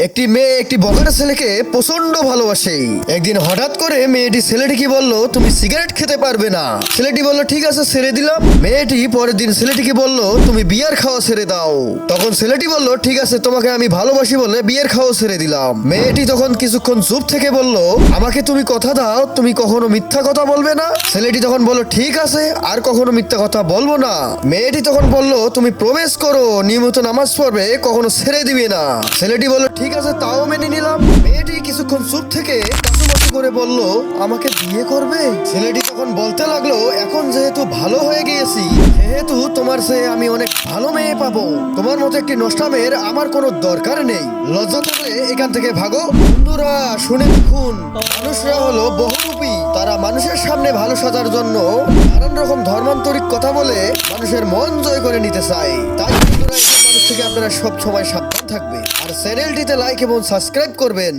একটি মেয়ে একটি বখাটে ছেলেকে প্রচন্ড ভালোবাসে। একদিন হঠাৎ করে মেয়েটি ছেলেটিকে বলল, তুমি সিগারেট খেতে পারবে না। ছেলেটি বলল, ঠিক আছে ছেড়ে দিলাম। মেয়েটি পরের দিন ছেলেটিকে বলল, তুমি বিয়ার খাওয়া ছেড়ে দাও। তখন ছেলেটি বলল, ঠিক আছে তোমাকে আমি ভালোবাসি বলে বিয়ের খাওয়া ছেড়ে দিলাম। মেয়েটি তখন কিছুক্ষণ চুপ থেকে বলল, আমাকে তুমি কথা দাও তুমি কখনো মিথ্যা কথা বলবে না। ছেলেটি তখন বলল, ঠিক আছে আর কখনো মিথ্যা কথা বলবো না। মেয়েটি তখন বলল, তুমি প্রমিস করো নিয়মিত নামাজ পড়বে, কখনো ছেড়ে দিবে না। ছেলেটি বলল, ঠিক আছে তাও মেনে নিলাম। মেয়েটি কিছুক্ষণ চুপ থেকে কাচুমাচু করে বলল, আমাকে বিয়ে করবে। ছেলেটি তখন বলতে লাগলো, এখন যেহেতু ভালো হয়ে গিয়েছি সেহেতু তোমার চেয়ে আমি অনেক ভালো মেয়ে পাবো। তোমার মতো একটি নষ্টামের আমার কোনো দরকার নেই। লজ্জা থাকলে এখান থেকে ভাগো। বন্ধুরা শুনে দেখুন, মানুষরা হলো বহুরূপী। তারা মানুষের সামনে ভালো সাজার জন্য নানান রকম ধর্মান্তরিক কথা বলে মানুষের মন জয় করে নিতে চায়। তাই বন্ধুরা, এসব মানুষ থেকে আপনারা সব সময় সাবধান থাকবে আর চ্যানেলটিতে লাইক এবং সাবস্ক্রাইব করবেন।